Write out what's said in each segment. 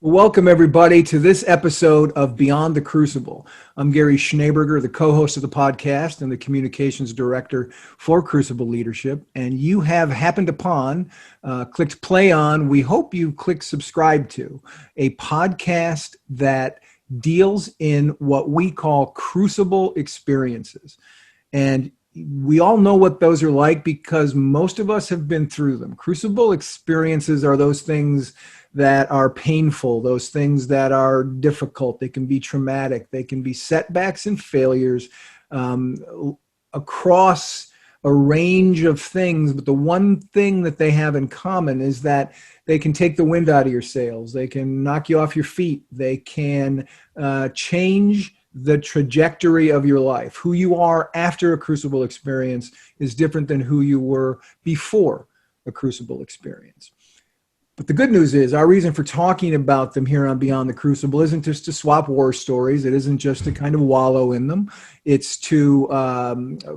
Welcome, everybody, to this episode of Beyond the Crucible. I'm Gary Schneeberger, the co-host of the podcast and the communications director for Crucible Leadership. And you have happened upon, clicked play on, we hope you clicked subscribe to, a podcast that deals in what we call crucible experiences. And we all know what those are like because most of us have been through them. Crucible experiences are those things that are painful, those things that are difficult. They can be traumatic. They can be setbacks and failures across a range of things. But the one thing that they have in common is that they can take the wind out of your sails. They can knock you off your feet. They can change the trajectory of your life. Who you are after a crucible experience is different than who you were before a crucible experience. But the good news is our reason for talking about them here on Beyond the Crucible isn't just to swap war stories. It isn't just to kind of wallow in them. It's to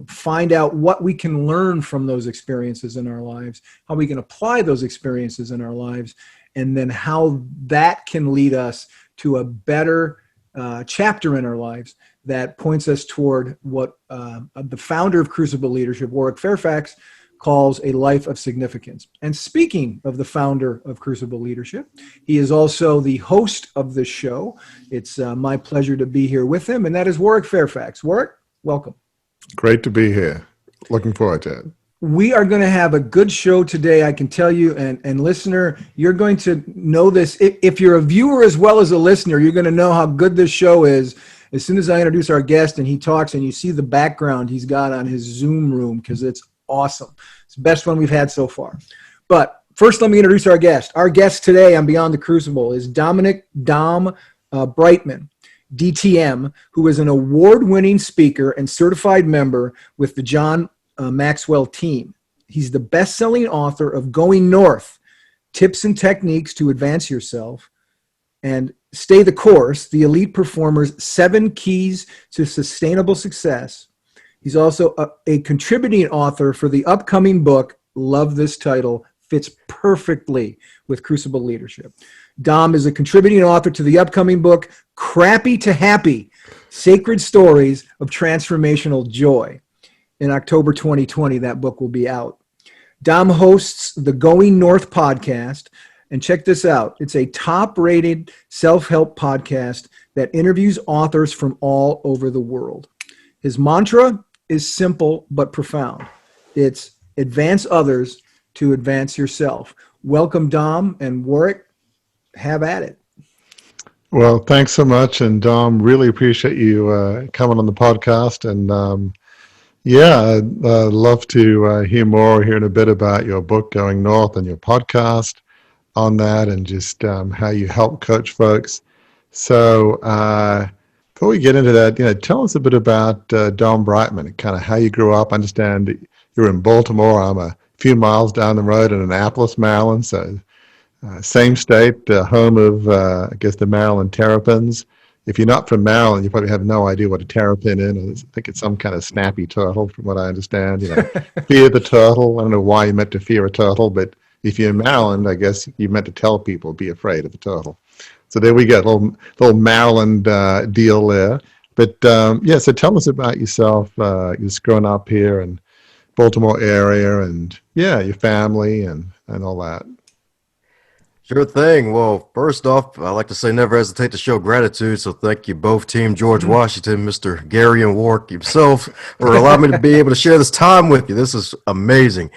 find out what we can learn from those experiences in our lives, how we can apply those experiences in our lives, and then how that can lead us to a better chapter in our lives that points us toward what the founder of Crucible Leadership, Warwick Fairfax, calls a life of significance. And speaking of the founder of Crucible Leadership, he is also the host of this show. It's my pleasure to be here with him, and that is Warwick Fairfax. Warwick, welcome. Great to be here. Looking forward to it. We are going to have a good show today, I can tell you, and listener, you're going to know this. If you're a viewer as well as a listener, you're going to know how good this show is as soon as I introduce our guest and he talks and you see the background he's got on his Zoom room, because it's awesome. It's the best one we've had so far. But first, let me introduce our guest. Our guest today on Beyond the Crucible is Dom Brightmon, DTM, who is an award-winning speaker and certified member with the John Maxwell team. He's the best-selling author of Going North, Tips and Techniques to Advance Yourself, and Stay the Course, the Elite Performer's 7 Keys to Sustainable Success. He's also a contributing author for the upcoming book. Love this title. Fits perfectly with Crucible Leadership. Dom is a contributing author to the upcoming book, Crappy to Happy, Sacred Stories of Transformational Joy. In October 2020, that book will be out. Dom hosts the Going North podcast. And check this out. It's a top-rated self-help podcast that interviews authors from all over the world. His mantra is simple but profound. It's advance others to advance yourself. Welcome, Dom, and Warwick. Have at it. Well, thanks so much. And Dom, really appreciate you coming on the podcast. And I'd love to hear more, hearing a bit about your book, Going North, and your podcast on that, and just how you help coach folks. So before we get into that, tell us a bit about Dom Brightmon, kind of how you grew up. I understand that you're in Baltimore. I'm a few miles down the road in Annapolis, Maryland. So same state, home of, I guess, the Maryland Terrapins. If you're not from Maryland, you probably have no idea what a terrapin is. I think it's some kind of snappy turtle, from what I understand. Fear the turtle. I don't know why you meant to fear a turtle, but if you're in Maryland, I guess you meant to tell people, be afraid of a turtle. So there we go, little Maryland deal there. But so tell us about yourself. You're just growing up here in Baltimore area, and your family and all that. Sure thing. Well, first off, I like to say never hesitate to show gratitude. So thank you both, Team George Washington, Mr. Gary and Warwick himself, for allowing me to be able to share this time with you. This is amazing.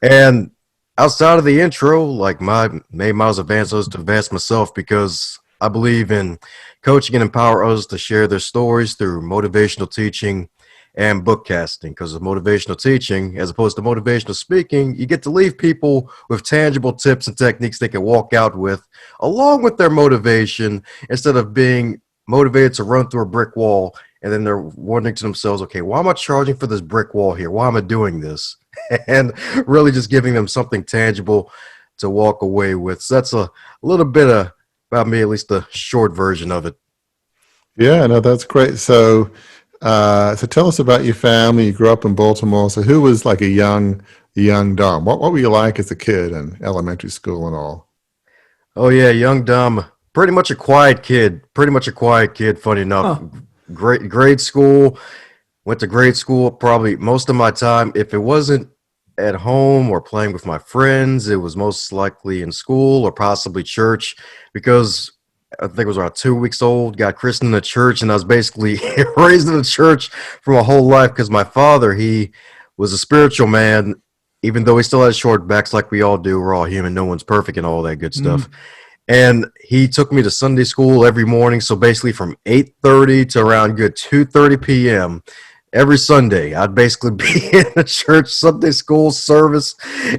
And outside of the intro, like my main miles advance others to advance myself, because I believe in coaching and empower others to share their stories through motivational teaching and bookcasting. Because of motivational teaching, as opposed to motivational speaking, you get to leave people with tangible tips and techniques they can walk out with, along with their motivation, instead of being motivated to run through a brick wall and then they're wondering to themselves, okay, why am I charging for this brick wall here? Why am I doing this? And really just giving them something tangible to walk away with. So that's a little bit about me, at least the short version of it. Yeah, no, that's great. So tell us about your family. You grew up in Baltimore. So who was like a young Dom? What were you like as a kid in elementary school and all? Oh yeah, young Dom Pretty much a quiet kid. Pretty much a quiet kid. Funny enough, Huh. great grade school. Went to grade school. Probably most of my time, if it wasn't at home or playing with my friends, it was most likely in school or possibly church. Because I think it was around 2 weeks old. Got christened in the church, and I was basically raised in the church for my whole life. Because my father, he was a spiritual man. Even though he still has short backs, like we all do, we're all human. No one's perfect and all that good stuff. Mm. And he took me to Sunday school every morning. So basically from 8:30 to around good 2:30 p.m. every Sunday, I'd basically be in a church Sunday school service.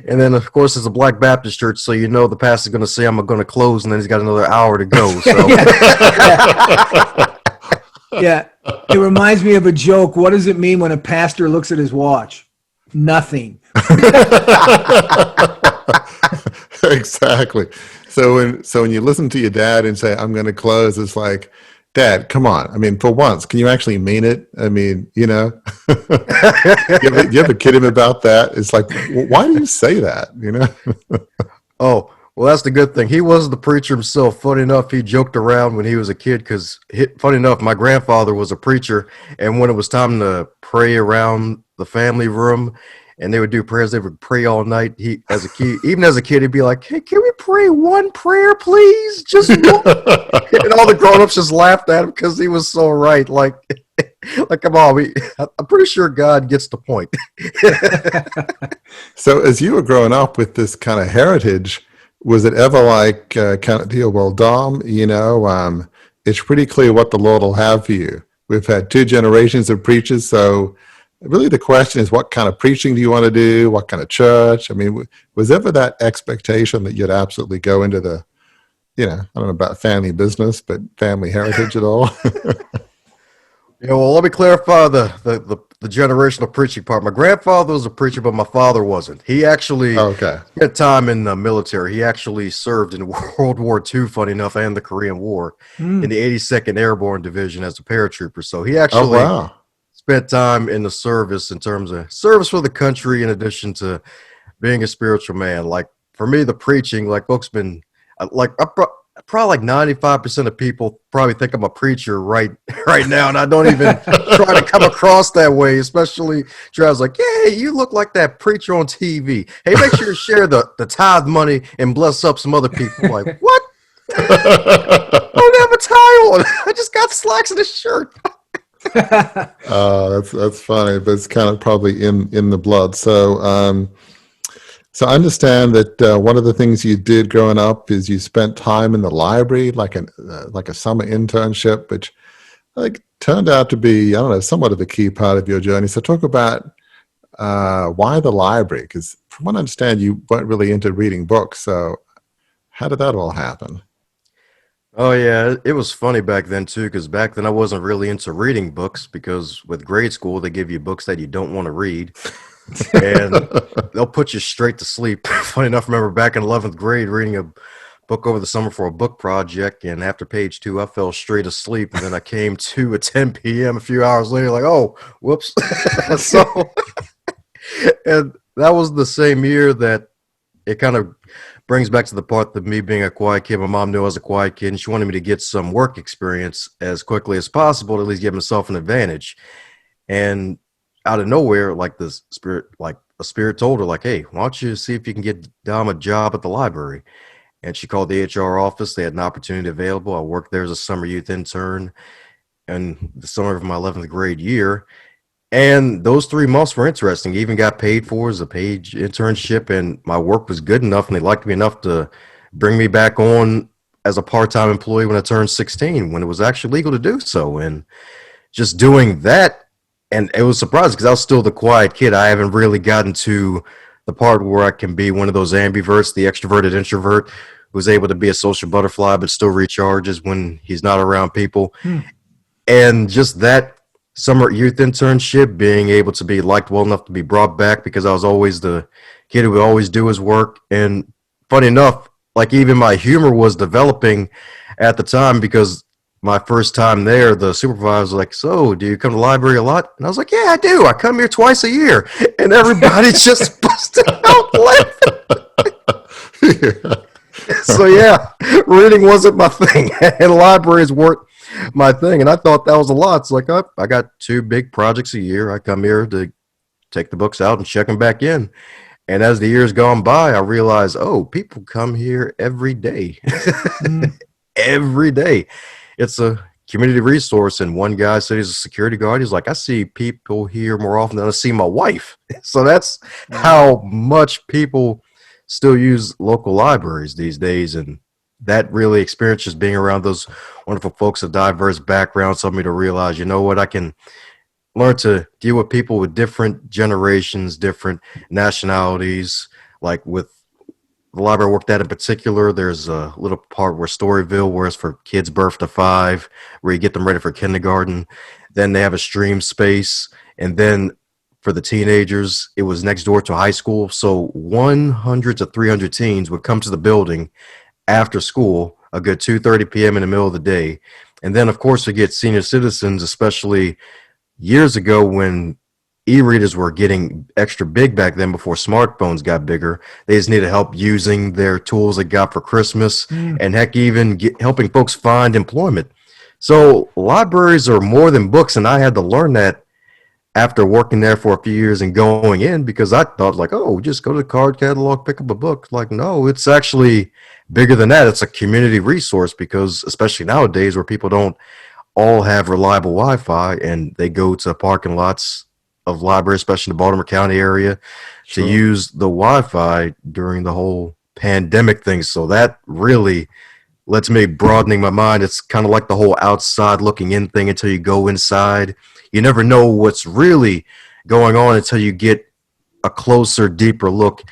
And then, of course, it's a Black Baptist church. So, you know, the pastor's going to say, I'm going to close. And then he's got another hour to go. So, Yeah. It reminds me of a joke. What does it mean when a pastor looks at his watch? Nothing. Exactly. So when you listen to your dad and say, I'm going to close, it's like, Dad, come on. I mean, for once, can you actually mean it? I mean, you know, you ever kid him about that? It's like, why do you say that? You know? oh, well, that's the good thing. He was the preacher himself. Funny enough, he joked around when he was a kid because, funny enough, my grandfather was a preacher. And when it was time to pray around the family room and they would do prayers, they would pray all night. He, as a kid, even as a kid, he'd be like, hey, can we pray one prayer, please? Just one. And all the grown-ups just laughed at him because he was so right. Like, come on, I'm pretty sure God gets the point. So as you were growing up with this kind of heritage, was it ever like kind of deal, well, Dom, you know, it's pretty clear what the Lord will have for you. We've had 2 generations of preachers, so really the question is, what kind of preaching do you want to do? What kind of church? I mean, was ever that expectation that you'd absolutely go into the, you know, I don't know about family business, but family heritage at all? Yeah, well, let me clarify the generational preaching part. My grandfather was a preacher, but my father wasn't. He actually Okay. spent time in the military. He actually served in World War II, funny enough, and the Korean War in Mm. the 82nd Airborne Division as a paratrooper. So he Oh, actually wow. spent time in the service in terms of service for the country, in addition to being a spiritual man. Like for me, the preaching, like folks been like probably like 95% of people probably think I'm a preacher right now, and I don't even try to come across that way. Especially Travis, like, yeah, you look like that preacher on TV. Hey, make sure you share the tithe money and bless up some other people. Like, what? I don't have a tie on. I just got slacks in a shirt. That's funny, but it's kind of probably in the blood. So I understand that one of the things you did growing up is you spent time in the library, like a summer internship, which like turned out to be, I don't know, somewhat of a key part of your journey. So talk about why the library, because from what I understand, you weren't really into reading books. So how did that all happen? Oh yeah, it was funny back then too, because back then I wasn't really into reading books because with grade school they give you books that you don't want to read, and they'll put you straight to sleep. Funny enough, I remember back in 11th grade reading a book over the summer for a book project, and after page 2 I fell straight asleep, and then I came to at 10 p.m. a few hours later, like, oh, whoops. So, and that was the same year that it kind of brings back to the part that me being a quiet kid, my mom knew I was a quiet kid, and she wanted me to get some work experience as quickly as possible to at least give myself an advantage. And out of nowhere, like a spirit told her, like, hey, why don't you see if you can get Dom a job at the library? And she called the HR office. They had an opportunity available. I worked there as a summer youth intern in the summer of my 11th grade year. And those 3 months were interesting. Even got paid for as a paid internship, and my work was good enough, and they liked me enough to bring me back on as a part-time employee when I turned 16, when it was actually legal to do so. And just doing that, and it was surprising because I was still the quiet kid. I haven't really gotten to the part where I can be one of those ambiverts, the extroverted introvert, who's able to be a social butterfly but still recharges when he's not around people. Hmm. And just that summer youth internship, being able to be liked well enough to be brought back because I was always the kid who would always do his work. And funny enough, like even my humor was developing at the time because my first time there, the supervisor was like, so do you come to the library a lot? And I was like, yeah, I do. I come here twice a year. And everybody just busted out laughing. Yeah. So yeah, reading wasn't my thing, and libraries weren't my thing. And I thought that was a lot. It's like, oh, I got 2 big projects a year. I come here to take the books out and check them back in. And as the years gone by, I realized, oh, people come here every day. Mm. Every day. It's a community resource. And one guy said he's a security guard. He's like, I see people here more often than I see my wife. So that's how much people still use local libraries these days. And that really experience just being around those wonderful folks of diverse backgrounds helped me to realize, you know what, I can learn to deal with people with different generations, different nationalities. Like with the library I worked at in particular, there's a little part where Storyville, where it's for kids birth to 5, where you get them ready for kindergarten. Then they have a stream space. And then for the teenagers, it was next door to a high school. So 100 to 300 teens would come to the building after school, a good 2:30 p.m. in the middle of the day. And then, of course, we get senior citizens, especially years ago when e-readers were getting extra big back then before smartphones got bigger. They just needed help using their tools they got for Christmas, and heck, even helping folks find employment. So libraries are more than books, and I had to learn that after working there for a few years and going in, because I thought like, oh, just go to the card catalog, pick up a book. Like, no, it's actually bigger than that. It's a community resource, because especially nowadays where people don't all have reliable Wi-Fi and they go to parking lots of libraries, especially in the Baltimore County area, Sure. to use the Wi-Fi during the whole pandemic thing. So that really lets me broadening my mind. It's kind of like the whole outside looking in thing until you go inside. You never know what's really going on until you get a closer, deeper look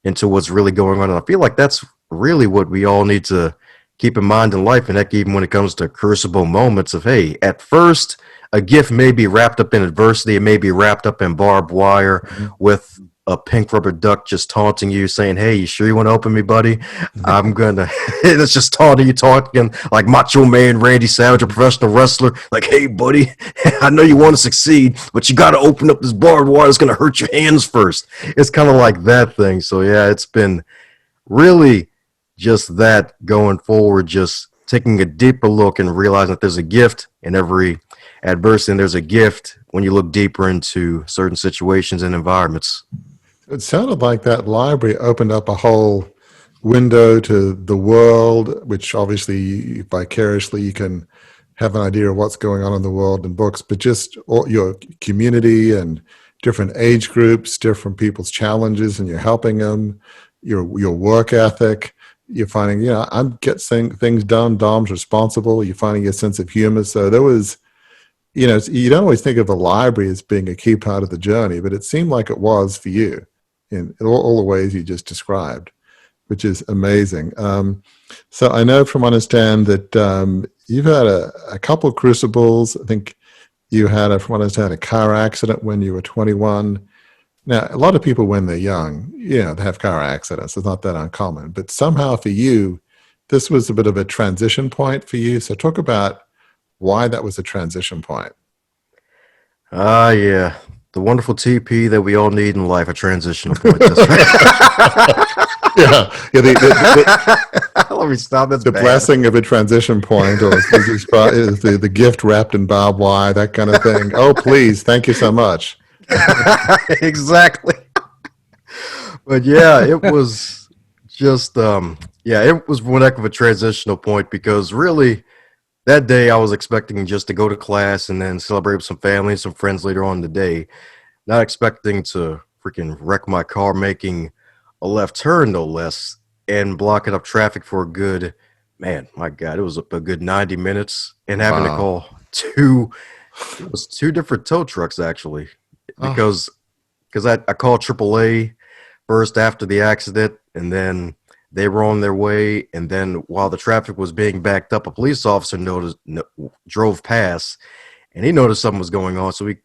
into what's really going on. And I feel like that's really what we all need to keep in mind in life. And heck, even when it comes to crucible moments of, hey, at first, a gift may be wrapped up in adversity. It may be wrapped up in barbed wire with a pink rubber duck just taunting you, saying, hey, you sure you want to open me, buddy? I'm going to, it's just taunting you, talking like Macho Man Randy Savage, a professional wrestler. Like, hey, buddy, I know you want to succeed, but you got to open up this barbed wire. It's going to hurt your hands first. It's kind of like that thing. So, yeah, it's been really just that going forward, just taking a deeper look and realizing that there's a gift in every adversity, and there's a gift when you look deeper into certain situations and environments. It sounded like that library opened up a whole window to the world, which obviously vicariously you can have an idea of what's going on in the world in books, but just all your community and different age groups, different people's challenges, and you're helping them, your work ethic. You're finding, I'm getting things done. Dom's responsible. You're finding a sense of humor. So there was, you don't always think of the library as being a key part of the journey, but it seemed like it was for you in all the ways you just described, which is amazing. So I know from understand that you've had a couple of crucibles. I think you had, from what I understand, a car accident when you were 21. Now, a lot of people when they're young, they have car accidents. It's not that uncommon. But somehow for you, this was a bit of a transition point for you. So talk about why that was a transition point. Yeah. The wonderful TP that we all need in life, a transitional point. That's right. Let me stop. That's the bad. Blessing of a transition point, or is the gift wrapped in barbed wire, that kind of thing. Oh, please. Thank you so much. Exactly. But yeah, it was just it was one heck of a transitional point, because really that day I was expecting just to go to class and then celebrate with some family and some friends later on in the day, not expecting to freaking wreck my car making a left turn, no less, and blocking up traffic for a good, man, my God, it was a good 90 minutes, and having to call two different tow trucks actually, because I called AAA first after the accident, and then they were on their way, and then while the traffic was being backed up, a police officer drove past, and he noticed something was going on, so he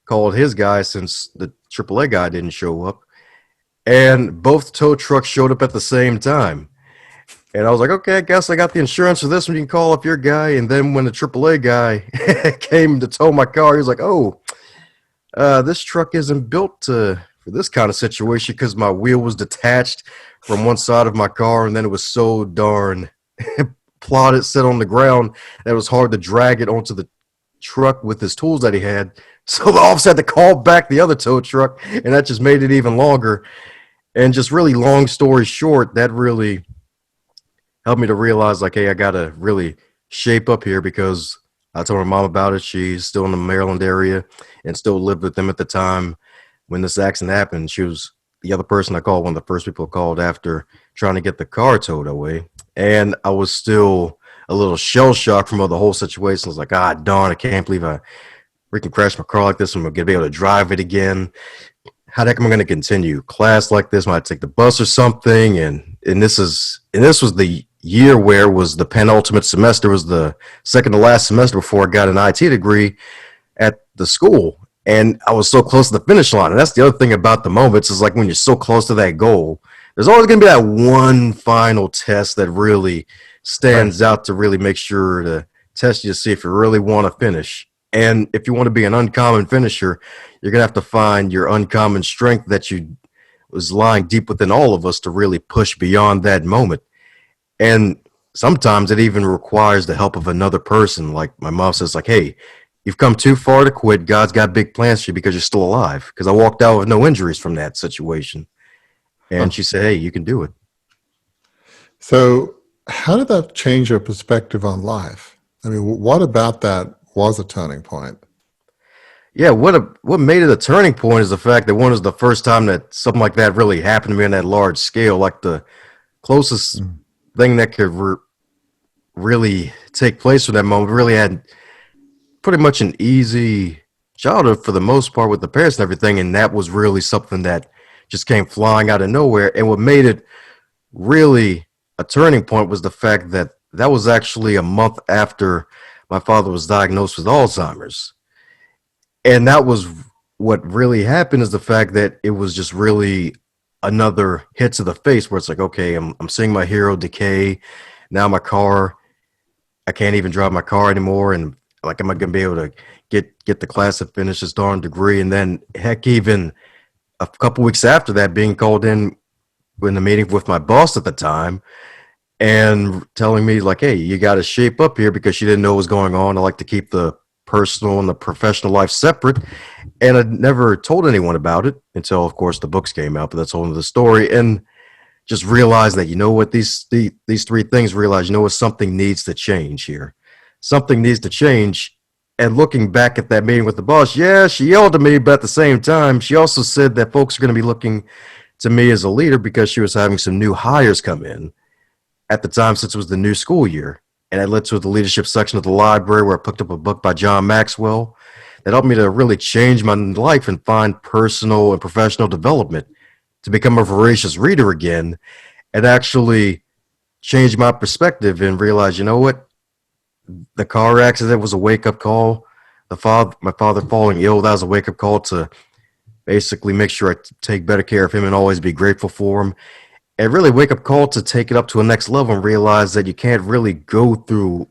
called his guy since the AAA guy didn't show up, and both tow trucks showed up at the same time. And I was like, okay, I guess I got the insurance for this one. You can call up your guy. And then when the AAA guy came to tow my car, he was like, oh, this truck isn't built to for this kind of situation because my wheel was detached from one side of my car, and then it was so darn plotted, set on the ground that it was hard to drag it onto the truck with his tools that he had. So the officer had to call back the other tow truck, and that just made it even longer. And just really long story short, that really helped me to realize, like, hey, I got to really shape up here because I told my mom about it. She's still in the Maryland area and still lived with them at the time when this accident happened. She was the other person I called, one of the first people I called after trying to get the car towed away. And I was still a little shell shocked from the whole situation. I was like, ah, darn, I can't believe I freaking crashed my car like this. I'm going to be able to drive it again. How the heck am I going to continue class like this? Might take the bus or something. And this was the year where it was the penultimate semester, was the second to last semester before I got an IT degree at the school. And I was so close to the finish line. And that's the other thing about the moments is like when you're so close to that goal, there's always going to be that one final test that really stands out to really make sure to test you to see if you really want to finish. And if you want to be an uncommon finisher, you're going to have to find your uncommon strength that was lying deep within all of us to really push beyond that moment. And sometimes it even requires the help of another person. Like my mom says, like, hey, you've come too far to quit. God's got big plans for you because you're still alive. Because I walked out with no injuries from that situation. And she said, hey, you can do it. So how did that change your perspective on life? I mean, what about that was a turning point? Yeah, what made it a turning point is the fact that one was the first time that something like that really happened to me on that large scale. Like the closest thing that could really take place from that moment. Really had pretty much an easy childhood for the most part with the parents and everything, and that was really something that just came flying out of nowhere. And what made it really a turning point was the fact that that was actually a month after my father was diagnosed with Alzheimer's. And that was what really happened, is the fact that it was just really another hit to the face where it's like, okay, I'm seeing my hero decay. Now my car, I can't even drive my car anymore. And like, am I going to be able to get the class and finish this darn degree? And then heck, even a couple weeks after that, being called in the meeting with my boss at the time and telling me like, hey, you got to shape up here, because she didn't know what was going on. I like to keep the personal and the professional life separate. And I never told anyone about it until, of course, the books came out, but that's a whole other story. And just realize that, you know what, these three things, realize, you know what, something needs to change here. Something needs to change. And looking back at that meeting with the boss, yeah, she yelled at me, but at the same time, she also said that folks are going to be looking to me as a leader because she was having some new hires come in at the time, since it was the new school year. And I led to the leadership section of the library where I picked up a book by John Maxwell that helped me to really change my life and find personal and professional development to become a voracious reader again, and actually change my perspective and realize, you know what? The car accident was a wake-up call. My father falling ill, that was a wake-up call to basically make sure I take better care of him and always be grateful for him. And really wake-up call to take it up to a next level and realize that you can't really go through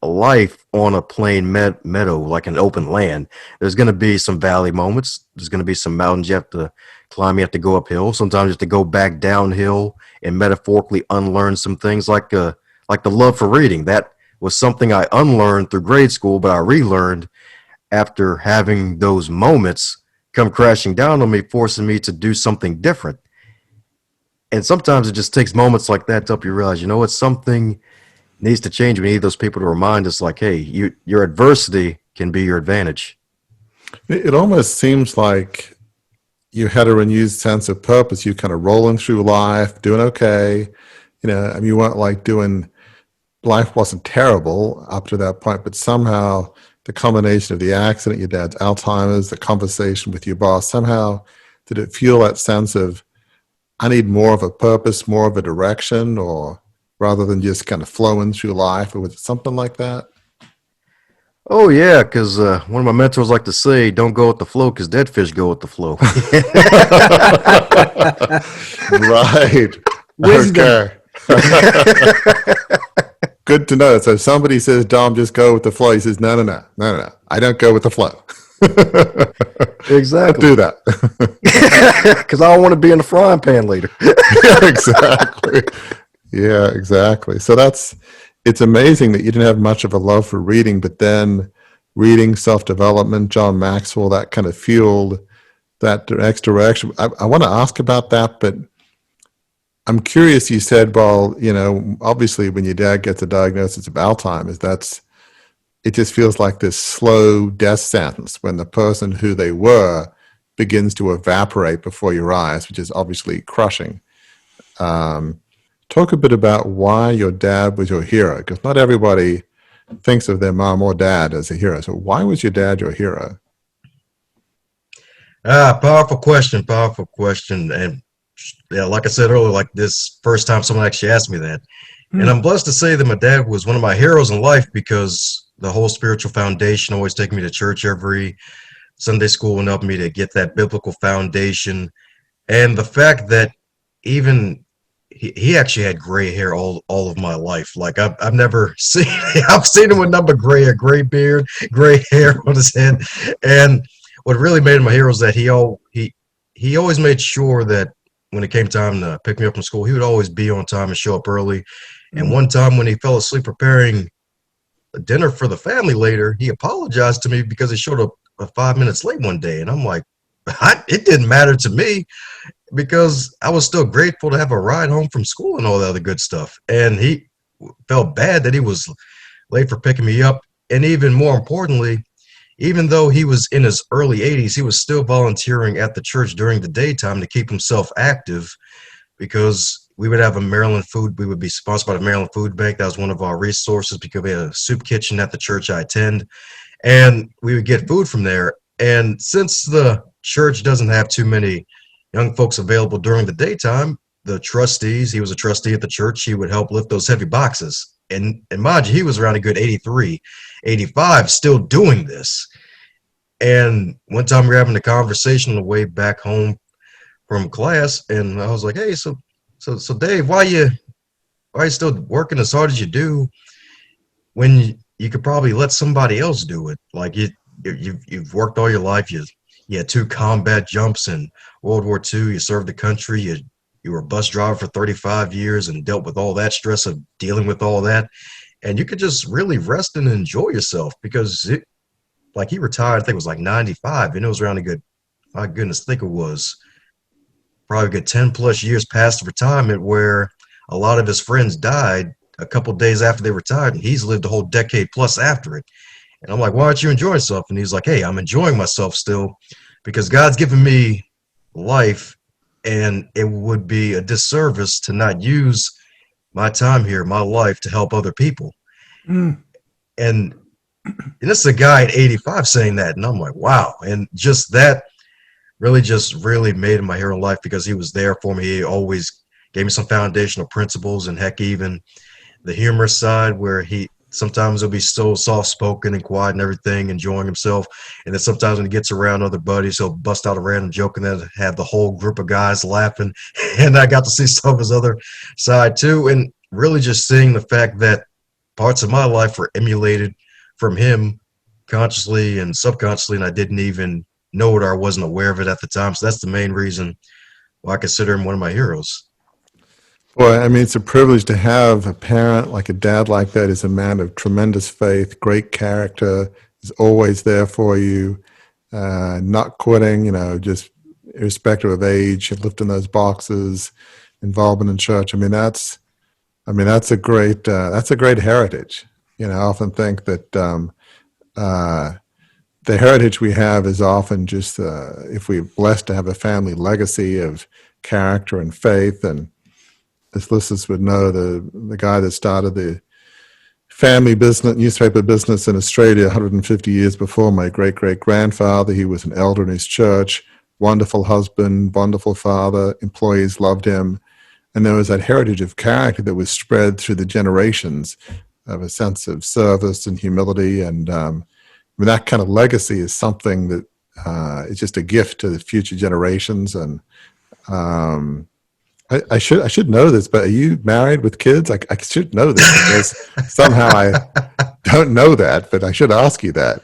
life on a plain meadow, like an open land. There's going to be some valley moments. There's going to be some mountains you have to climb. You have to go uphill. Sometimes you have to go back downhill and metaphorically unlearn some things, like the love for reading. That was something I unlearned through grade school, but I relearned after having those moments come crashing down on me, forcing me to do something different. And sometimes it just takes moments like that to help you realize, you know what, something needs to change. We need those people to remind us, like, hey, your adversity can be your advantage. It almost seems like you had a renewed sense of purpose. You kind of rolling through life, doing okay. You know, I mean, you weren't like life wasn't terrible up to that point, but somehow the combination of the accident, your dad's Alzheimer's, the conversation with your boss, somehow did it feel that sense of, I need more of a purpose, more of a direction, or rather than just kind of flowing through life, or was it something like that? Oh, yeah, because one of my mentors like to say, don't go with the flow because dead fish go with the flow. Right. Wisdom. Okay. Good to know. So if somebody says, Dom, just go with the flow, he says, no. I don't go with the flow. Don't Exactly. do that. Because I don't want to be in the frying pan later. Yeah, exactly. Yeah, exactly. So it's amazing that you didn't have much of a love for reading, but then reading, self-development, John Maxwell, that kind of fueled that next direction. I want to ask about that, but I'm curious. You said, well, obviously when your dad gets a diagnosis of Alzheimer's, it just feels like this slow death sentence when the person who they were begins to evaporate before your eyes, which is obviously crushing. Talk a bit about why your dad was your hero, because not everybody thinks of their mom or dad as a hero. So why was your dad your hero? Powerful question. Powerful question. And yeah, like I said earlier, like this first time someone actually asked me that. And Hmm. I'm blessed to say that my dad was one of my heroes in life because the whole spiritual foundation, always taking me to church every Sunday school and helping me to get that biblical foundation. And the fact that even he actually had gray hair all of my life. Like I've never seen I've seen him with number gray, a gray beard, gray hair on his head. And what really made him a hero is that he always made sure that when it came time to pick me up from school, he would always be on time and show up early. And Hmm. one time when he fell asleep preparing a dinner for the family later, he apologized to me because he showed up 5 minutes late one day. And I'm like, it didn't matter to me because I was still grateful to have a ride home from school and all the other good stuff. And he felt bad that he was late for picking me up. And even more importantly, even though he was in his early 80s, he was still volunteering at the church during the daytime to keep himself active because we would have a Maryland food. We would be sponsored by the Maryland Food Bank. That was one of our resources because we had a soup kitchen at the church I attend, and we would get food from there. And since the church doesn't have too many young folks available during the daytime, the trustees, he was a trustee at the church, he would help lift those heavy boxes. And mind you, he was around a good 83, 85, still doing this. And one time we were having a conversation on the way back home from class, and I was like, "Hey, so Dave, why you still working as hard as you do when you could probably let somebody else do it? Like you've worked all your life. You had 2 combat jumps in World War II. You served the country. You were a bus driver for 35 years and dealt with all that stress of dealing with all that. And you could just really rest and enjoy yourself because like he retired, I think it was like 95, and it was around a good, my goodness, I think it was probably a good 10 plus years past retirement where a lot of his friends died a couple days after they retired, and he's lived a whole decade plus after it. And I'm like, why aren't you enjoying yourself? And he's like, hey, I'm enjoying myself still because God's given me life, and it would be a disservice to not use my time here, my life, to help other people. Hmm. And this is a guy at 85 saying that, and I'm like, wow. And just that really made him my hero in life because he was there for me. He always gave me some foundational principles, and heck, even the humorous side where he sometimes he'll be so soft spoken and quiet and everything, enjoying himself. And then sometimes when he gets around other buddies, he'll bust out a random joke and then have the whole group of guys laughing. And I got to see some of his other side too. And really just seeing the fact that parts of my life were emulated from him consciously and subconsciously, and I didn't even know it or I wasn't aware of it at the time. So that's the main reason why I consider him one of my heroes. Boy, I mean, it's a privilege to have a parent like a dad like that. Is a man of tremendous faith, great character, is always there for you, not quitting, just irrespective of age, lifting those boxes, involvement in church. That's a great heritage. I often think that uh, the heritage we have is often just if we're blessed to have a family legacy of character and faith. And as listeners would know, the guy that started the family business, newspaper business in Australia 150 years before my great-great-grandfather, he was an elder in his church, wonderful husband, wonderful father, employees loved him. And there was that heritage of character that was spread through the generations of a sense of service and humility. And that kind of legacy is something that is just a gift to the future generations. And I should know this, but are you married with kids? I should know this because somehow I don't know that, but I should ask you that.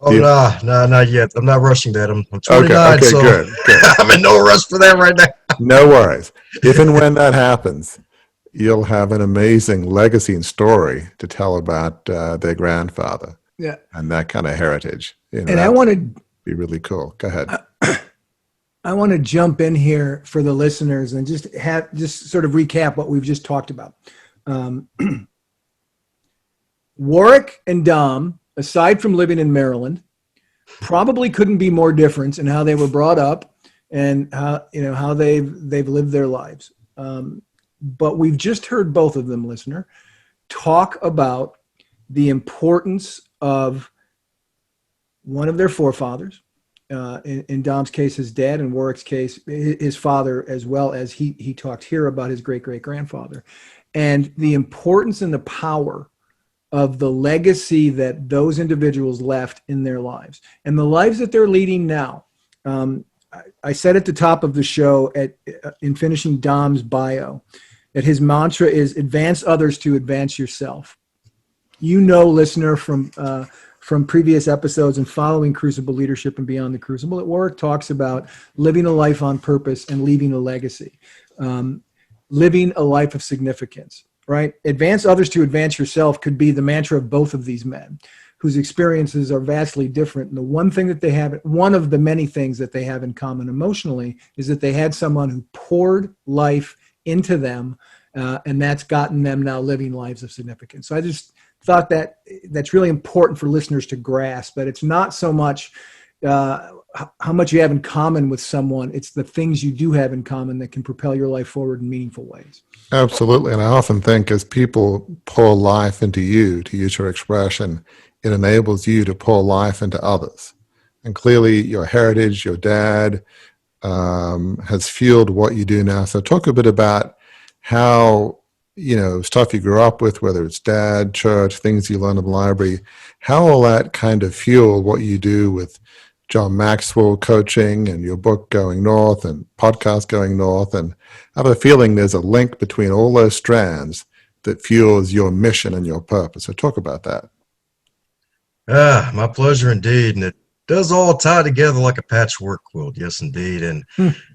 Oh, no, not yet. I'm not rushing that. I'm Okay, 29, okay, so good. I'm in no rush for that right now. No worries. If and when that happens, you'll have an amazing legacy and story to tell about their grandfather Yeah. and that kind of heritage. And That would be really cool. Go ahead. I want to jump in here for the listeners and just sort of recap what we've just talked about. Warwick and Dom, aside from living in Maryland, probably couldn't be more different in how they were brought up and how they've lived their lives. But we've just heard both of them, listener, talk about the importance of one of their forefathers. In Dom's case, his dad, in Warwick's case, his father, as well as he talked here about his great-great-grandfather, and the importance and the power of the legacy that those individuals left in their lives and the lives that they're leading now. I said at the top of the show in finishing Dom's bio that his mantra is advance others to advance yourself. Listener, from previous episodes and following Crucible Leadership and Beyond the Crucible, that Warwick talks about living a life on purpose and leaving a legacy, living a life of significance, right? Advance others to advance yourself could be the mantra of both of these men whose experiences are vastly different. And the one thing that they have, one of the many things that they have in common emotionally, is that they had someone who poured life into them, and that's gotten them now living lives of significance. So I just thought that's really important for listeners to grasp, that it's not so much how much you have in common with someone, it's the things you do have in common that can propel your life forward in meaningful ways. Absolutely. And I often think as people pour life into you, to use your expression, it enables you to pour life into others. And clearly your heritage, your dad, has fueled what you do now. So talk a bit about how, stuff you grew up with, whether it's dad, church, things you learned in the library, how will that kind of fuel what you do with John Maxwell coaching and your book Going North and podcast Going North? And I have a feeling there's a link between all those strands that fuels your mission and your purpose. So talk about that. My pleasure indeed. And it does all tie together like a patchwork quilt. Yes, indeed. And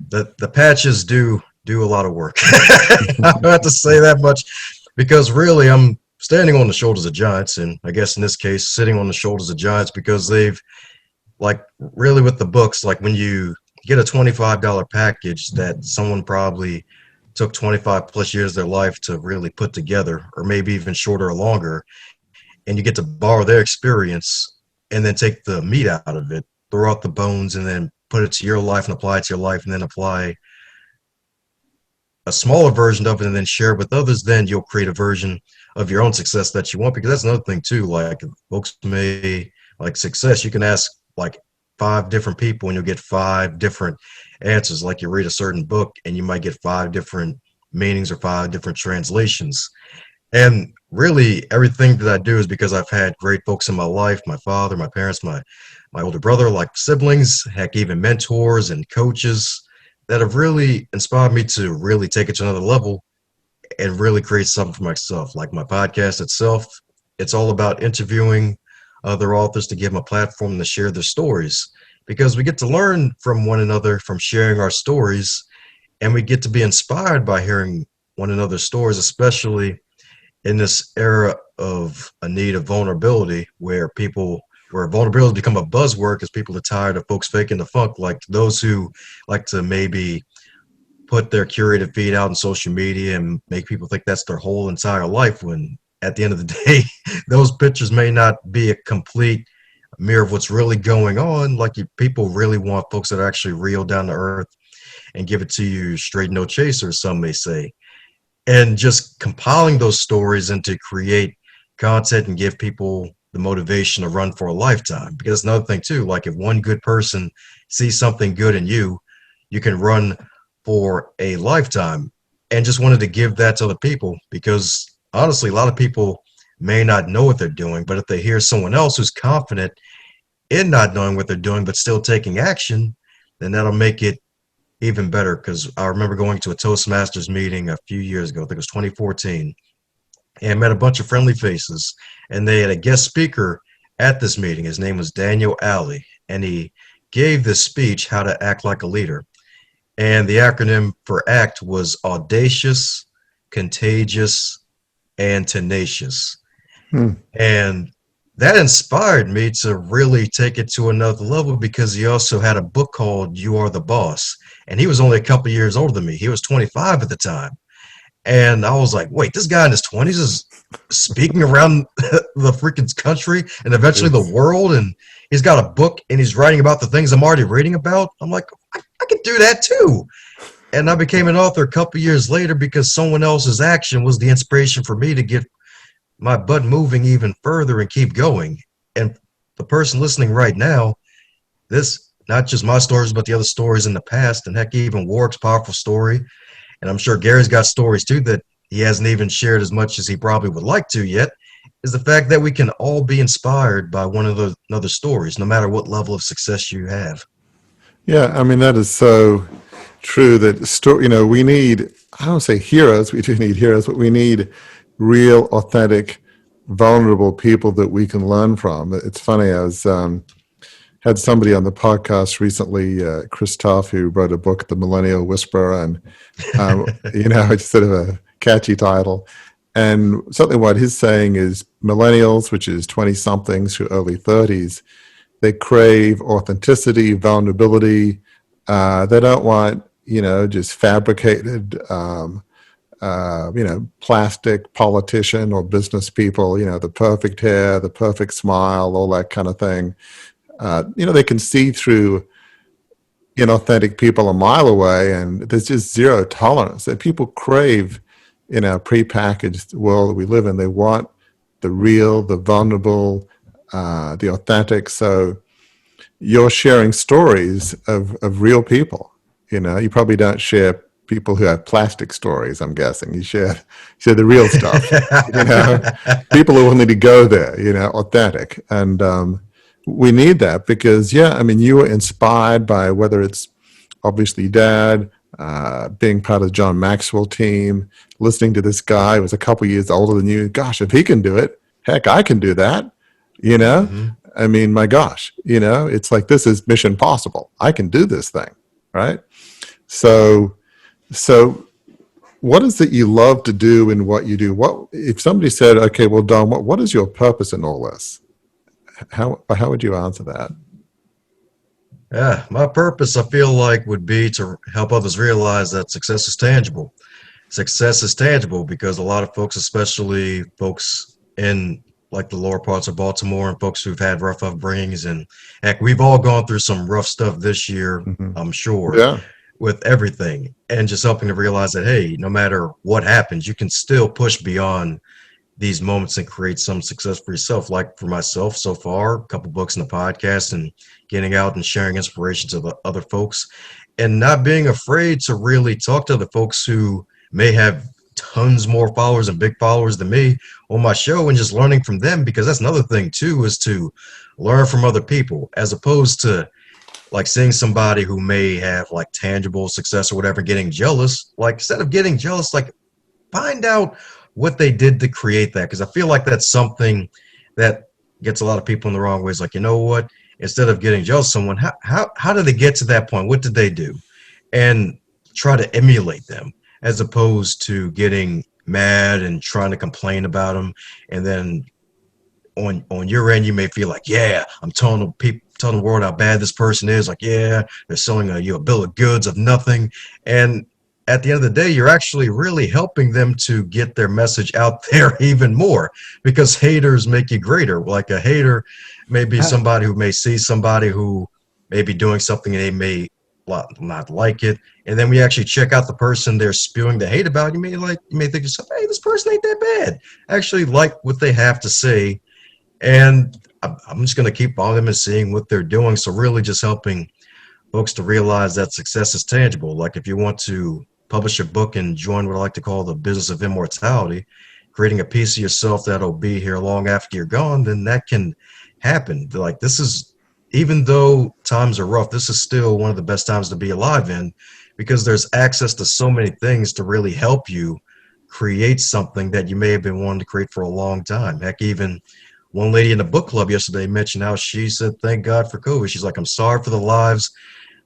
the patches do a lot of work. I have to say that much because really I'm standing on the shoulders of giants. And I guess in this case, sitting on the shoulders of giants because they've, like, really with the books, like when you get a $25 package that someone probably took 25 plus years of their life to really put together, or maybe even shorter or longer, and you get to borrow their experience and then take the meat out of it, throw out the bones, and then put it to your life and apply it to your life, and then apply a smaller version of it and then share it with others, then you'll create a version of your own success that you want. Because that's another thing too, like folks may like success, you can ask like 5 different people and you'll get 5 different answers. Like you read a certain book and you might get 5 different meanings or 5 different translations. And really everything that I do is because I've had great folks in my life, my father, my parents, my older brother, like siblings, heck, even mentors and coaches that have really inspired me to really take it to another level and really create something for myself. Like my podcast itself, it's all about interviewing other authors to give them a platform to share their stories, because we get to learn from one another from sharing our stories, and we get to be inspired by hearing one another's stories, especially in this era of a need of vulnerability where vulnerability become a buzzword because people are tired of folks faking the funk, like those who like to maybe put their curated feed out on social media and make people think that's their whole entire life, when at the end of the day, those pictures may not be a complete mirror of what's really going on. Like people really want folks that are actually real, down to earth, and give it to you straight, no chasers, some may say. And just compiling those stories and to create content and give people the motivation to run for a lifetime. Because another thing too, like if one good person sees something good in you, you can run for a lifetime. And just wanted to give that to other people, because honestly, a lot of people may not know what they're doing, but if they hear someone else who's confident in not knowing what they're doing, but still taking action, then that'll make it even better. Because I remember going to a Toastmasters meeting a few years ago, I think it was 2014, and met a bunch of friendly faces, and they had a guest speaker at this meeting. His name was Daniel Alley, and he gave this speech, How to Act Like a Leader. And the acronym for ACT was audacious, contagious, and tenacious. Hmm. And that inspired me to really take it to another level because he also had a book called You Are the Boss. And he was only a couple years older than me. He was 25 at the time. And I was like, wait, this guy in his 20s is speaking around the freaking country and eventually the Yes. world. And he's got a book and he's writing about the things I'm already reading about. I'm like, I could do that too. And I became an author a couple years later because someone else's action was the inspiration for me to get my butt moving even further and keep going. And the person listening right now, this, not just my stories, but the other stories in the past, and heck, even Warwick's powerful story. And I'm sure Gary's got stories too that he hasn't even shared as much as he probably would like to yet, is the fact that we can all be inspired by one of the other stories, no matter what level of success you have. Yeah, I mean, that is so true that we need, I don't say heroes, we do need heroes, but we need real, authentic, vulnerable people that we can learn from. It's funny, I was had somebody on the podcast recently, Chris Toff, who wrote a book, The Millennial Whisperer, and it's sort of a catchy title. And something what he's saying is millennials, which is 20-somethings to early 30s, they crave authenticity, vulnerability. They don't want, just fabricated, plastic politician or business people, the perfect hair, the perfect smile, all that kind of thing. They can see through inauthentic people a mile away, and there's just zero tolerance that people crave in our prepackaged world that we live in. They want the real, the vulnerable, the authentic. So you're sharing stories of real people. You probably don't share people who have plastic stories, I'm guessing. You share the real stuff, people who are willing to go there, authentic. And we need that because, you were inspired by whether it's obviously Dad, being part of the John Maxwell team, listening to this guy who was a couple years older than you. Gosh, if he can do it, heck, I can do that. Mm-hmm. I mean, my gosh, it's like, this is mission possible. I can do this thing, right? So what is it you love to do in what you do? What if somebody said, okay, well, Don, what is your purpose in all this? How would you answer that? Yeah, my purpose, I feel like, would be to help others realize that success is tangible. Success is tangible because a lot of folks, especially folks in like the lower parts of Baltimore and folks who've had rough upbringings, and heck, we've all gone through some rough stuff this year, Mm-hmm. I'm sure, Yeah. with everything, and just helping to realize that, hey, no matter what happens, you can still push beyond these moments and create some success for yourself. Like for myself so far, a couple books in the podcast and getting out and sharing inspiration to the other folks and not being afraid to really talk to other folks who may have tons more followers and big followers than me on my show and just learning from them, because that's another thing too, is to learn from other people as opposed to like seeing somebody who may have like tangible success or whatever, getting jealous. Like instead of getting jealous, like find out what they did to create that, because I feel like that's something that gets a lot of people in the wrong ways. Like, you know what, instead of getting jealous of someone, how did they get to that point, what did they do, and try to emulate them as opposed to getting mad and trying to complain about them. And then on your end you may feel like, yeah, I'm telling the people, telling the world how bad this person is, like, yeah, they're selling you a bill of goods of nothing. And at the end of the day, you're actually really helping them to get their message out there even more, because haters make you greater. Like a hater may be somebody who may see somebody who may be doing something and they may not like it. And then we actually check out the person they're spewing the hate about. You may think to yourself, hey, this person ain't that bad. I actually like what they have to say. And I'm just going to keep following them and seeing what they're doing. So really just helping folks to realize that success is tangible. Like if you want to publish a book and join what I like to call the business of immortality, creating a piece of yourself that'll be here long after you're gone, then that can happen. Like this is, even though times are rough, this is still one of the best times to be alive in, because there's access to so many things to really help you create something that you may have been wanting to create for a long time. Heck, even one lady in the book club yesterday mentioned how she said, thank God for COVID. She's like, I'm sorry for the lives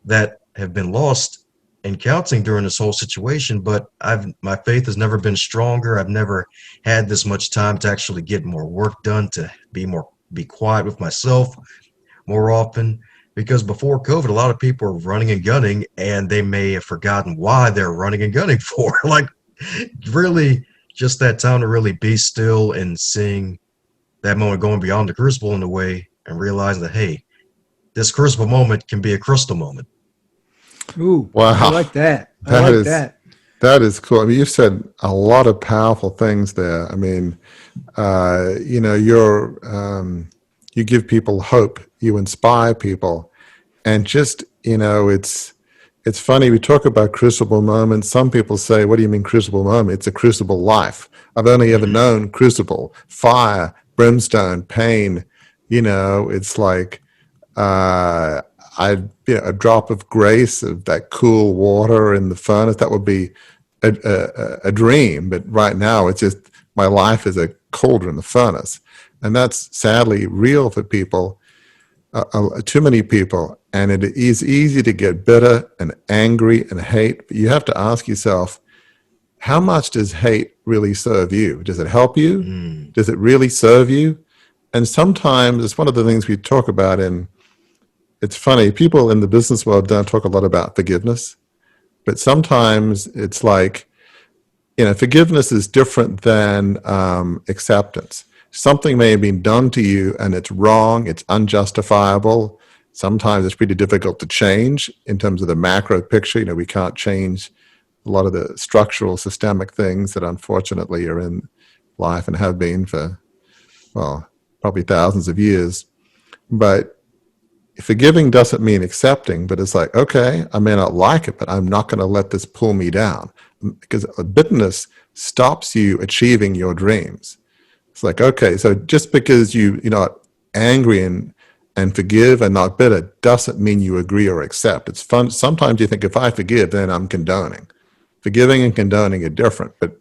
that have been lost and counting during this whole situation, but my faith has never been stronger. I've never had this much time to actually get more work done, to be quiet with myself more often. Because before COVID, a lot of people were running and gunning, and they may have forgotten why they're running and gunning for. Like, really, just that time to really be still and seeing that moment going beyond the crucible in a way, and realizing that, hey, this crucible moment can be a crystal moment. Ooh, I Wow, like that. I that like is that. that is cool. I mean, you said a lot of powerful things there. I mean, you give people hope, you inspire people, and just it's funny, we talk about crucible moments. Some people say, what do you mean crucible moment? It's a crucible life. I've only ever Mm-hmm. known crucible, fire, brimstone, pain. It's like uh, a drop of grace of that cool water in the furnace. That would be a dream. But right now, it's just my life is a cauldron in the furnace. And that's sadly real for people, too many people. And it is easy to get bitter and angry and hate. But you have to ask yourself, how much does hate really serve you? Does it help you? Mm. Does it really serve you? And sometimes it's one of the things we talk about it's funny, people in the business world don't talk a lot about forgiveness, but sometimes it's like, forgiveness is different than acceptance. Something may have been done to you and it's wrong, it's unjustifiable. Sometimes it's pretty difficult to change in terms of the macro picture. We can't change a lot of the structural systemic things that unfortunately are in life and have been for, well, probably thousands of years. But forgiving doesn't mean accepting, but it's like, okay, I may not like it, but I'm not going to let this pull me down, because bitterness stops you achieving your dreams. It's like, okay, so just because you're not angry and forgive and not bitter doesn't mean you agree or accept. It's fun. Sometimes you think, if I forgive, then I'm condoning. Forgiving and condoning are different. But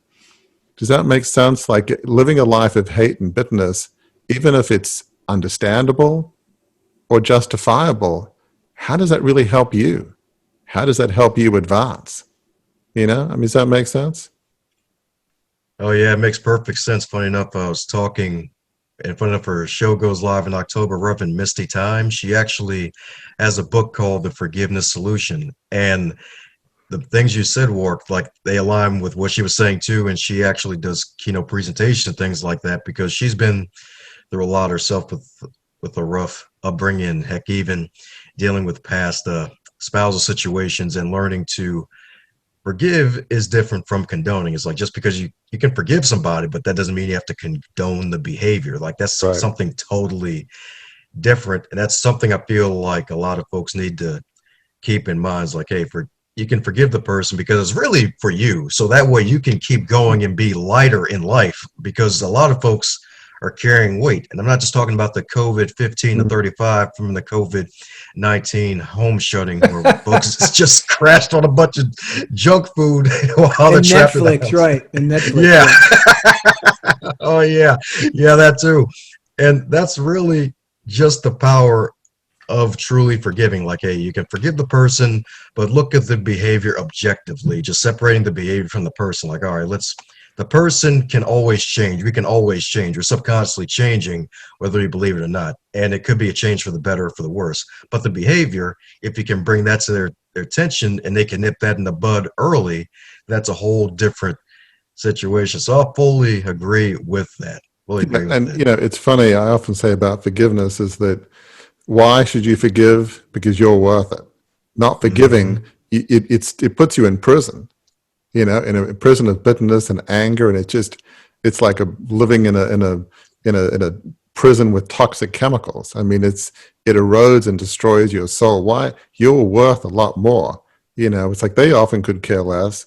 does that make sense? Like living a life of hate and bitterness, even if it's understandable or justifiable, how does that really help you? How does that help you advance? I mean, does that make sense? Oh yeah, it makes perfect sense. Funny enough, I was talking, and funny enough, her show goes live in October. Reverend Misty Time. She actually has a book called The Forgiveness Solution, and the things you said, Wark, like they align with what she was saying too. And she actually does keynote presentations and things like that, because she's been through a lot herself with a rough upbringing. Heck, even dealing with past spousal situations, and learning to forgive is different from condoning. It's like, just because you can forgive somebody, but that doesn't mean you have to condone the behavior. Like, that's Right. something totally different, and that's something I feel like a lot of folks need to keep in mind. Is like, hey, you can forgive the person because it's really for you, so that way you can keep going and be lighter in life, because a lot of folks are carrying weight. And I'm not just talking about the COVID 15 to 35 from the COVID-19 home shutting, where folks just crashed on a bunch of junk food while they're And trapped in the Netflix, house. right? And Netflix, Yeah. right? Oh yeah. Yeah, that too. And that's really just the power of truly forgiving. Like, hey, you can forgive the person, but look at the behavior objectively, just separating the behavior from the person. Like, all right, the person can always change. We can always change. We're subconsciously changing, whether you believe it or not. And it could be a change for the better or for the worse. But the behavior, if you can bring that to their attention, and they can nip that in the bud early, that's a whole different situation. So I fully agree with that. Fully agree with And that. it's funny, I often say about forgiveness is that, why should you forgive? Because you're worth it. Not Mm-hmm. forgiving, it puts you in prison, in a prison of bitterness and anger, and it's like living in a prison with toxic chemicals. I mean, it erodes and destroys your soul. Why? You're worth a lot more. It's like they often could care less.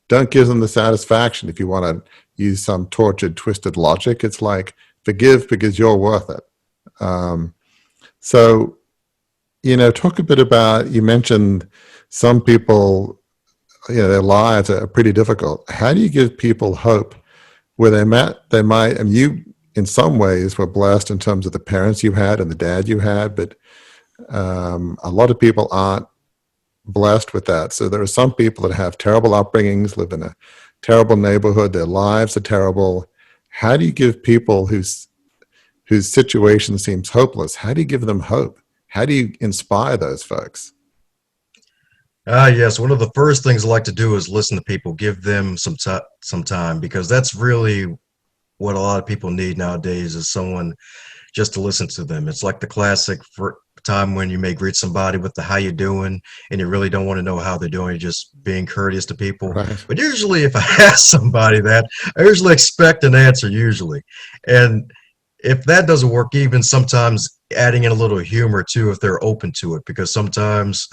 Don't give them the satisfaction. If you want to use some tortured, twisted logic, it's like, forgive because you're worth it. Um, so, talk a bit about, you mentioned some people, their lives are pretty difficult. How do you give people hope where they might, I mean, in some ways were blessed in terms of the parents you had and the dad you had, but a lot of people aren't blessed with that. So there are some people that have terrible upbringings, live in a terrible neighborhood, their lives are terrible. How do you give people whose situation seems hopeless, how do you give them hope? How do you inspire those folks? Yes, one of the first things I like to do is listen to people, give them some time, because that's really what a lot of people need nowadays, is someone just to listen to them. It's like the classic for time when you may greet somebody with the "how you doing," and you really don't want to know how they're doing, you're just being courteous to people. Right. But usually if I ask somebody that, I usually expect an answer usually. And if that doesn't work, even sometimes adding in a little humor too, if they're open to it, because sometimes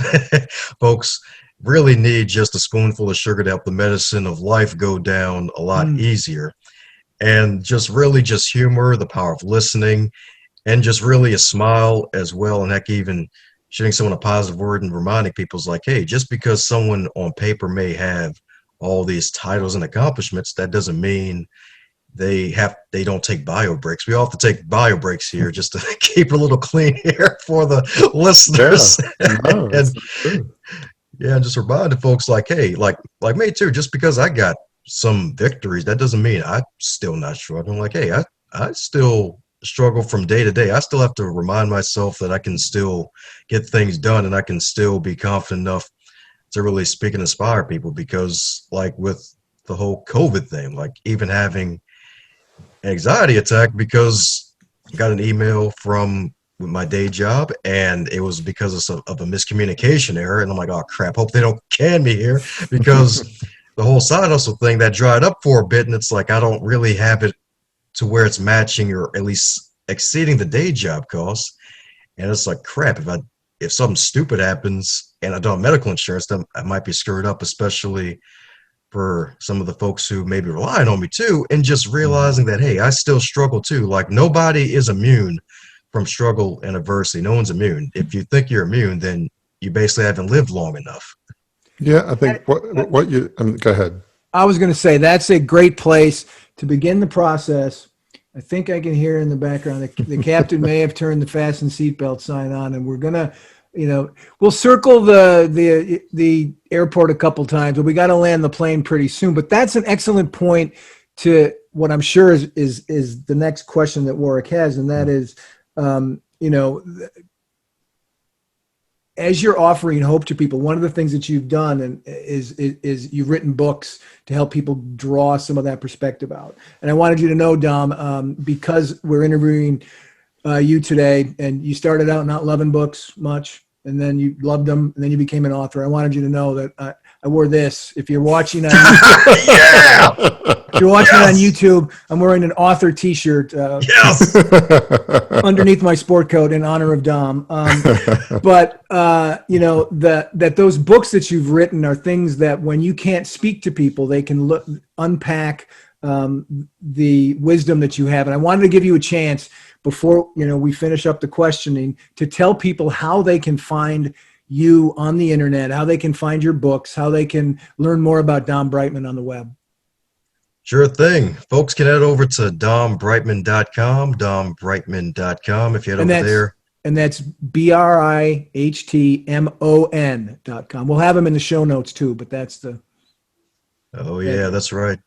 folks really need just a spoonful of sugar to help the medicine of life go down a lot easier. And just really just humor, the power of listening, and just really a smile as well. And heck, even shooting someone a positive word and reminding people is like, hey, just because someone on paper may have all these titles and accomplishments, that doesn't mean they don't take bio breaks. We all have to take bio breaks here just to keep it a little clean here for the listeners. Yeah, no, And that's true. yeah, and just reminding folks like, hey, like me too, just because I got some victories, that doesn't mean I'm still not struggling. Like, hey, I still struggle from day to day. I still have to remind myself that I can still get things done, and I can still be confident enough to really speak and inspire people. Because like with the whole COVID thing, like even having anxiety attack because I got an email from my day job, and it was because of a miscommunication error. And I'm like, oh crap, hope they don't can me here, because the whole side hustle thing that dried up for a bit, and it's like I don't really have it to where it's matching or at least exceeding the day job costs. And it's like crap, if something stupid happens and I don't have medical insurance, then I might be screwed up, especially for some of the folks who may be relying on me too, and just realizing that, hey, I still struggle too. Like nobody is immune from struggle and adversity. No one's immune. If you think you're immune, then you basically haven't lived long enough. Yeah, I think what you go ahead. I was going to say that's a great place to begin the process. I think I can hear in the background the captain may have turned the fasten seatbelt sign on, and we're gonna, we'll circle the airport a couple times, but we got to land the plane pretty soon. But that's an excellent point to what I'm sure is the next question that Warwick has, and that is, as you're offering hope to people, one of the things that you've done is you've written books to help people draw some of that perspective out. And I wanted you to know, Dom, because we're interviewing you today, and you started out not loving books much, and then you loved them, and then you became an author. I wanted you to know that I wore this. If you're watching on if you're watching on YouTube, I'm wearing an author T-shirt underneath my sport coat in honor of Dom. But that those books that you've written are things that when you can't speak to people, they can unpack the wisdom that you have. And I wanted to give you a chance before we finish up the questioning to tell people how they can find you on the internet, how they can find your books, how they can learn more about Dom Brightmon on the web. Sure thing. Folks can head over to dombrightmon.com, dombrightmon.com if you head over there. And that's BRIGHTMON.com. We'll have them in the show notes too, but that's the... Oh, yeah, that's right.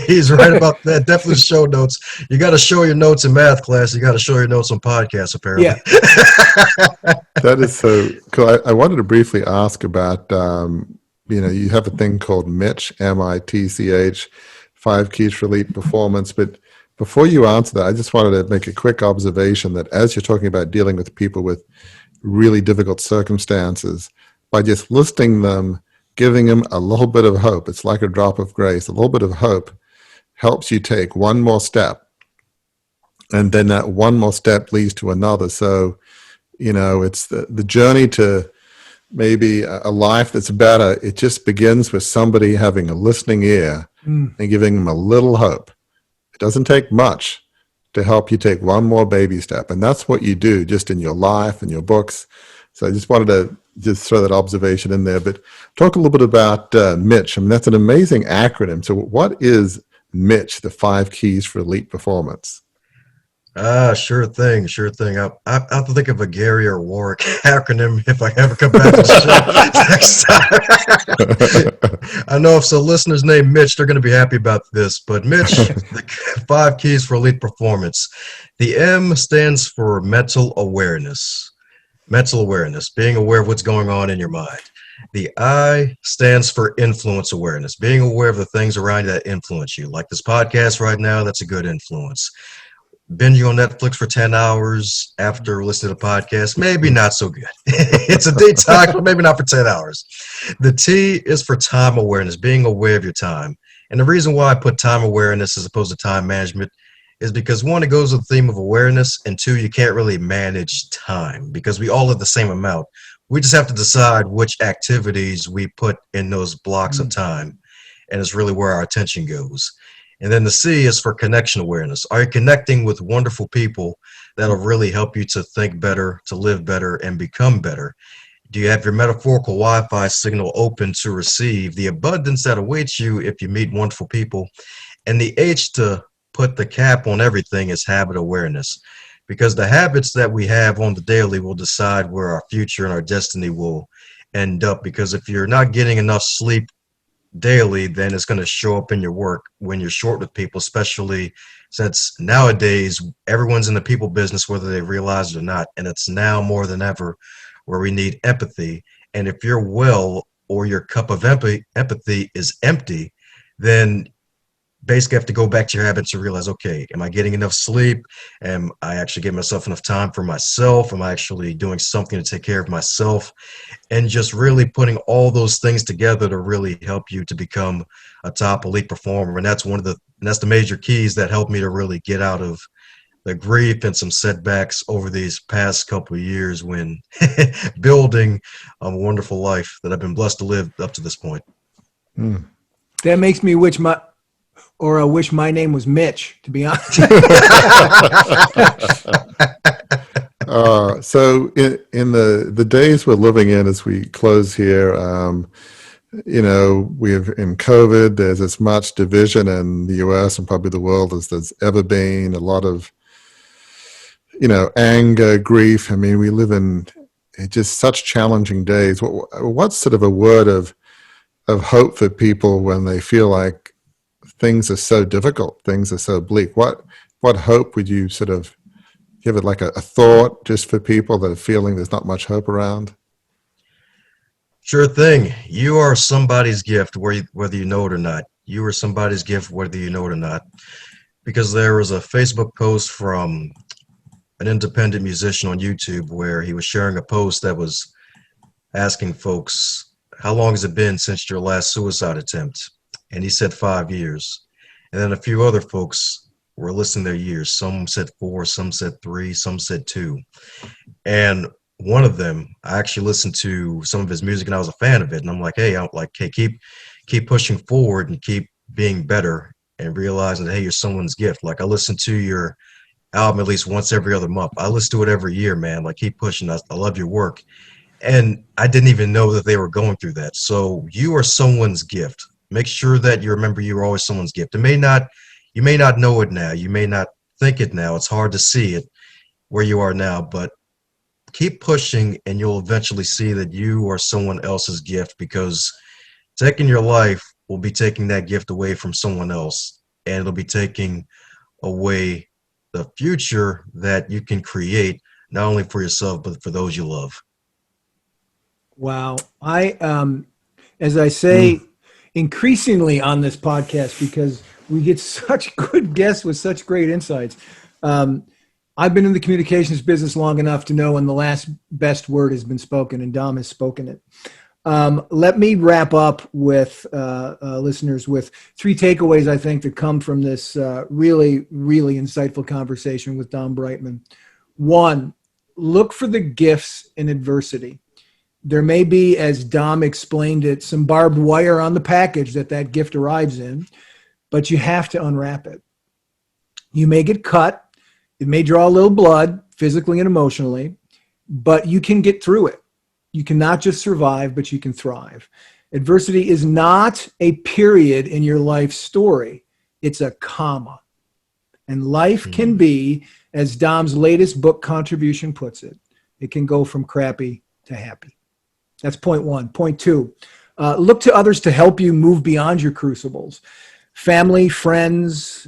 He's right about that. Definitely show notes. You got to show your notes in math class. You got to show your notes on podcasts, apparently. Yeah. That is so cool. I wanted to briefly ask about, you have a thing called Mitch, MITCH, 5 Keys for Elite Performance. But before you answer that, I just wanted to make a quick observation that as you're talking about dealing with people with really difficult circumstances, by just listing them, giving them a little bit of hope, it's like a drop of grace, a little bit of hope helps you take one more step. And then that one more step leads to another. So, it's the journey to maybe a life that's better. It just begins with somebody having a listening ear and giving them a little hope. It doesn't take much to help you take one more baby step. And that's what you do just in your life and your books. So I just wanted to just throw that observation in there. But talk a little bit about Mitch. I mean, that's an amazing acronym. So what is Mitch, the 5 Keys for Elite Performance? Sure thing, sure thing. I have to think of a Gary or Warwick acronym if I ever come back to the show next time. I know if some listeners named Mitch, they're going to be happy about this. But Mitch, the 5 keys for elite performance. The M stands for mental awareness. Mental awareness, being aware of what's going on in your mind. The I stands for influence awareness, being aware of the things around you that influence you. Like this podcast right now, that's a good influence. Binging on Netflix for 10 hours after listening to a podcast, maybe not so good. It's a detox, but maybe not for 10 hours. The T is for time awareness, being aware of your time. And the reason why I put time awareness as opposed to time management is because one, it goes with the theme of awareness, and two, you can't really manage time because we all have the same amount. We just have to decide which activities we put in those blocks of time, and it's really where our attention goes. And then the C is for connection awareness. Are you connecting with wonderful people that'll really help you to think better, to live better, and become better? Do you have your metaphorical Wi-Fi signal open to receive the abundance that awaits you if you meet wonderful people? And the H to put the cap on everything is habit awareness. Because the habits that we have on the daily will decide where our future and our destiny will end up. Because if you're not getting enough sleep daily, then it's going to show up in your work when you're short with people, especially since nowadays everyone's in the people business, whether they realize it or not. And it's now more than ever where we need empathy. And if your well or your cup of empathy is empty, then basically have to go back to your habits and realize, okay, am I getting enough sleep? Am I actually giving myself enough time for myself? Am I actually doing something to take care of myself? And just really putting all those things together to really help you to become a top elite performer. And that's that's the major keys that helped me to really get out of the grief and some setbacks over these past couple of years when building a wonderful life that I've been blessed to live up to this point. That makes me wish my name was Mitch, to be honest. So in the days we're living in as we close here, we have in COVID, there's as much division in the US and probably the world as there's ever been. A lot of, anger, grief. I mean, we live in just such challenging days. What's sort of a word of hope for people when they feel like things are so difficult, things are so bleak? What hope would you sort of give it, like a thought just for people that are feeling there's not much hope around? Sure thing. You are somebody's gift, whether you know it or not. You are somebody's gift, whether you know it or not. Because there was a Facebook post from an independent musician on YouTube where he was sharing a post that was asking folks, how long has it been since your last suicide attempt? And he said 5 years. And then a few other folks were listing their years. Some said 4, some said 3, some said 2. And one of them, I actually listened to some of his music and I was a fan of it. And I'm like, hey, keep pushing forward and keep being better and realizing that, hey, you're someone's gift. Like I listen to your album at least once every other month. I listen to it every year, man. Like keep pushing. I love your work. And I didn't even know that they were going through that. So you are someone's gift. Make sure that you remember you are always someone's gift. You may not know it now. You may not think it now. It's hard to see it where you are now, but keep pushing and you'll eventually see that you are someone else's gift, because taking your life will be taking that gift away from someone else, and it'll be taking away the future that you can create, not only for yourself, but for those you love. Wow. As I say, increasingly on this podcast, because we get such good guests with such great insights. I've been in the communications business long enough to know when the last best word has been spoken, and Dom has spoken it. Let me wrap up with listeners with 3 takeaways, I think, that come from this really, really insightful conversation with Dom Brightmon. 1, look for the gifts in adversity. There may be, as Dom explained it, some barbed wire on the package that gift arrives in, but you have to unwrap it. You may get cut. It may draw a little blood, physically and emotionally, but you can get through it. You can not just survive, but you can thrive. Adversity is not a period in your life story. It's a comma. And life can be, as Dom's latest book contribution puts it, it can go from crappy to happy. That's point one. Point two, look to others to help you move beyond your crucibles. Family, friends,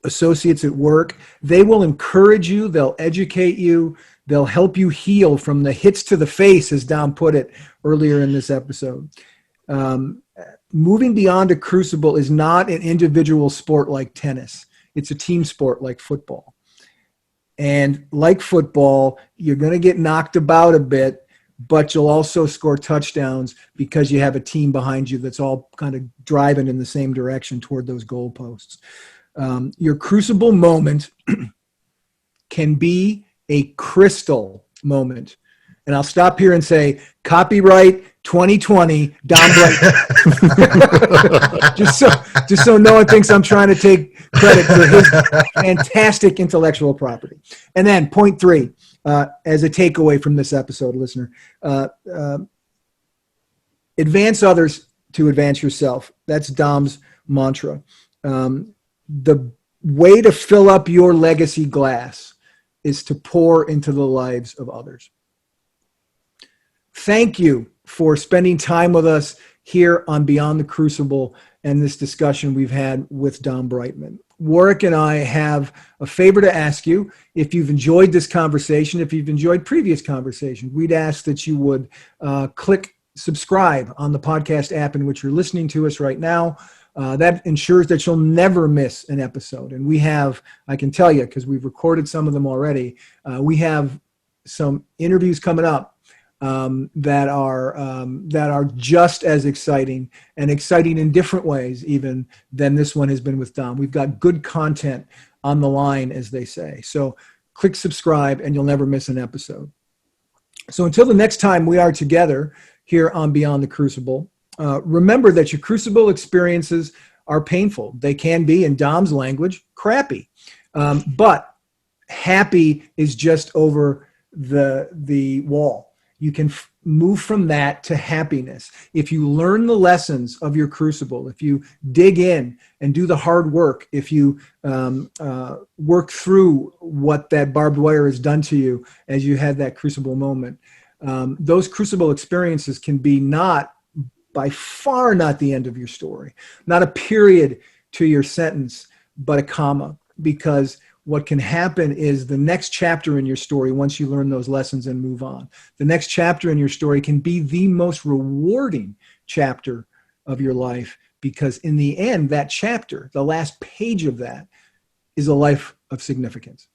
associates at work, they will encourage you, they'll educate you, they'll help you heal from the hits to the face, as Dom put it earlier in this episode. Moving beyond a crucible is not an individual sport like tennis. It's a team sport like football. And like football, you're going to get knocked about a bit, but you'll also score touchdowns because you have a team behind you that's all kind of driving in the same direction toward those goalposts. Your crucible moment can be a crystal moment. And I'll stop here and say, copyright 2020, Don Bright. just so no one thinks I'm trying to take credit for his fantastic intellectual property. And then point three, as a takeaway from this episode, listener, advance others to advance yourself. That's Dom's mantra. The way to fill up your legacy glass is to pour into the lives of others. Thank you for spending time with us here on Beyond the Crucible and this discussion we've had with Dom Brightmon. Warwick and I have a favor to ask you. If you've enjoyed this conversation, if you've enjoyed previous conversations, we'd ask that you would click subscribe on the podcast app in which you're listening to us right now. That ensures that you'll never miss an episode. And we have, I can tell you, because we've recorded some of them already, we have some interviews coming up that are just as exciting, and exciting in different ways even than this one has been with Dom. We've got good content on the line, as they say. So click subscribe and you'll never miss an episode. So until the next time we are together here on Beyond the Crucible, remember that your crucible experiences are painful. They can be, in Dom's language, crappy. But happy is just over the wall. You can move from that to happiness. If you learn the lessons of your crucible, if you dig in and do the hard work, if you work through what that barbed wire has done to you as you had that crucible moment, those crucible experiences can be by far not the end of your story, not a period to your sentence, but a comma, because what can happen is the next chapter in your story, once you learn those lessons and move on, the next chapter in your story can be the most rewarding chapter of your life, because in the end, that chapter, the last page of that, is a life of significance.